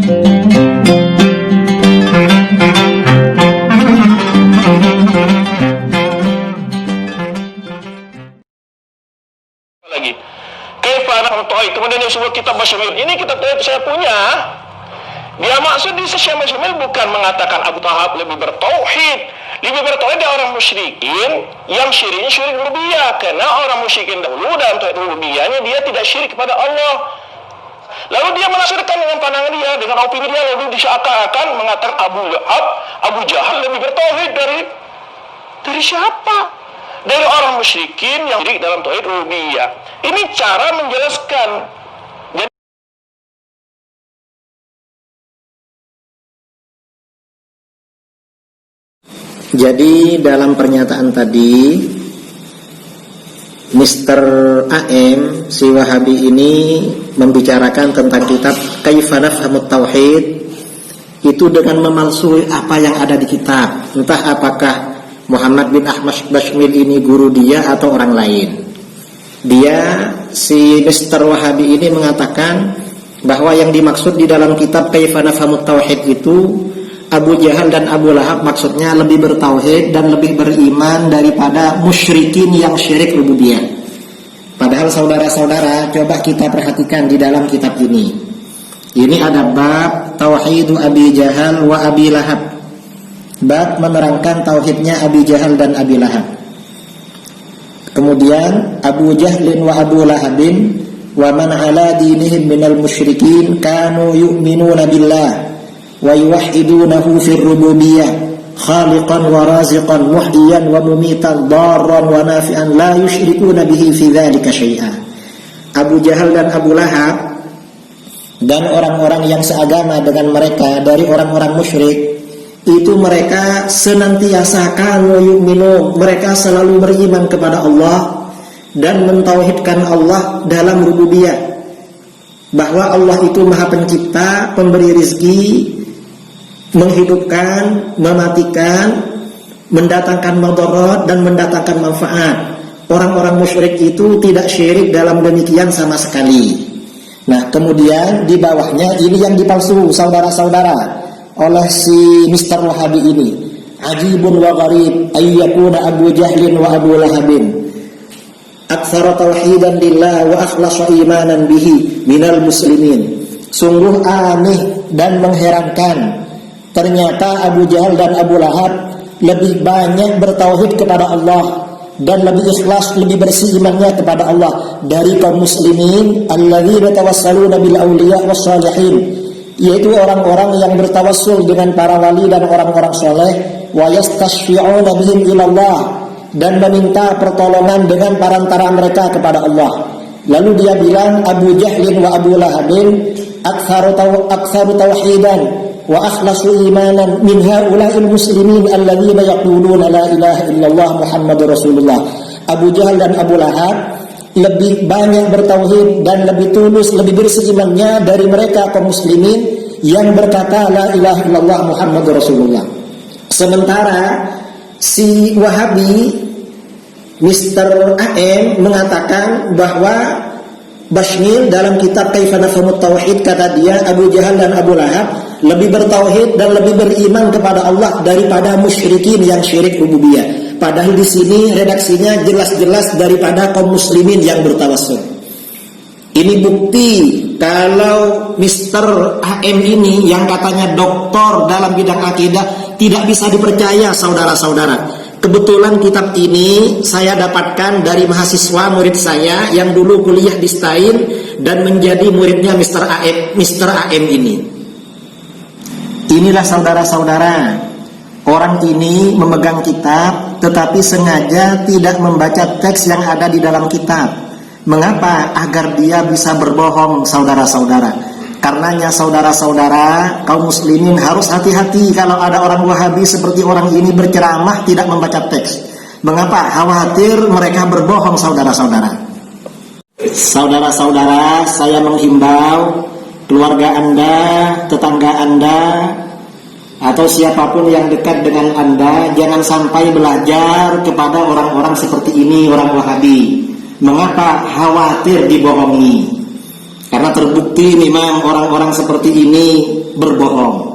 Lagi kemudian yang sebuah kitab Masyamil, ini kitab tauhid saya punya. Dia maksud di Syekh Masyamil bukan mengatakan Abu Tahab lebih bertauhid dari orang musyrikin yang syiriknya syirik rububiyah, karena orang musyrikin dahulu dalam tauhid rububiyahnya dia tidak syirik kepada Allah. Lalu dia menafsirkan dengan pandangan dia, dengan opini dia, lalu diseakan-akan mengatakan Abu Jahal lebih bertauhid dari siapa? Dari orang musyrikin yang syirik dalam tauhid rububiyah. Ini cara menjelaskan. Jadi dalam pernyataan tadi, Mr. AM si Wahabi ini membicarakan tentang kitab Kaifa Nafhamut Tauhid itu dengan memalsui apa yang ada di kitab. Entah apakah Muhammad bin Ahmad Bashmil ini guru dia atau orang lain. Dia, si Mr. Wahabi ini mengatakan bahwa yang dimaksud di dalam kitab Kaifa Nafhamut Tauhid itu Abu Jahal dan Abu Lahab maksudnya lebih bertauhid dan lebih beriman daripada musyrikin yang syirik rububiyah. Padahal saudara-saudara, coba kita perhatikan di dalam kitab ini. Ini ada bab Tauhidu Abi Jahal wa Abi Lahab. Bab menerangkan tauhidnya Abi Jahal dan Abi Lahab. Kemudian Abu Jahlin wa Abu Lahabin wa man ala dinihim minal musyrikin kanu yu'minuna billah wa yuwahhidunahu fir rububiyyah khaliqan wa raziqan muhyiyan wa mumitan darran wa nafi'an la yusyrikuna bihi fi dzalika syai'a. Abu Jahal dan Abu Lahab dan orang-orang yang seagama dengan mereka dari orang-orang musyrik itu mereka senantiasa kanu yu'minu, mereka selalu beriman kepada Allah dan mentauhidkan Allah dalam rububiyah, bahwa Allah itu Maha Pencipta, pemberi rizki, menghidupkan, mematikan, mendatangkan madarat dan mendatangkan manfaat. Orang-orang musyrik itu tidak syirik dalam demikian sama sekali. Nah, kemudian di bawahnya ini yang dipalsu, saudara-saudara, oleh si Mr. Wahabi ini. Ajibun wa gharib ayyakuna Abu Jahlin wa Abu Lahabin aktsara tauhidan lillah wa akhlasa imanan bihi minal muslimin. Sungguh aneh dan mengherankan, ternyata Abu Jahal dan Abu Lahab lebih banyak bertauhid kepada Allah dan lebih ikhlas, lebih bersih imannya kepada Allah dari kaum muslimin alladzina tawassaluna bil auliya was salihin, yaitu orang-orang yang bertawassul dengan para wali dan orang-orang soleh, wa yastashfi'una bihim ilallah, dan meminta pertolongan dengan perantara mereka kepada Allah. Lalu dia bilang Abu Jahlin wa Abu Lahabin aktsaru tauhidan wa akhlasu imanan min haula'il muslimin alladzina yaquluna la ilaha illallah Muhammadur Rasulullah. Abu Jahal dan Abu Lahab lebih banyak bertauhid dan lebih tulus, lebih bersih imannya dari mereka kaum muslimin yang berkata la ilaha illallah Muhammadur Rasulullah. Sementara si Wahabi Mr. AM mengatakan bahwa Bashmil dalam kitab Kaifa Nafhamut Tauhid, kata dia Abu Jahal dan Abu Lahab lebih bertauhid dan lebih beriman kepada Allah daripada musyrikin yang syirik rububiyah. Padahal di sini redaksinya jelas-jelas daripada kaum muslimin yang bertawassul. Ini bukti kalau Mr. AM ini yang katanya doktor dalam bidang akidah tidak bisa dipercaya, saudara-saudara. Kebetulan kitab ini saya dapatkan dari mahasiswa murid saya yang dulu kuliah di STAIN dan menjadi muridnya Mr. AM ini. Inilah saudara-saudara, orang ini memegang kitab tetapi sengaja tidak membaca teks yang ada di dalam kitab. Mengapa? Agar dia bisa berbohong, saudara-saudara. Karenanya saudara-saudara, kaum muslimin harus hati-hati kalau ada orang Wahabi seperti orang ini berceramah tidak membaca teks. Mengapa? Khawatir mereka berbohong, saudara-saudara. Saudara-saudara, saya menghimbau keluarga Anda, tetangga Anda, atau siapapun yang dekat dengan Anda, jangan sampai belajar kepada orang-orang seperti ini, orang Wahabi. Mengapa? Khawatir dibohongi. Karena terbukti memang orang-orang seperti ini berbohong.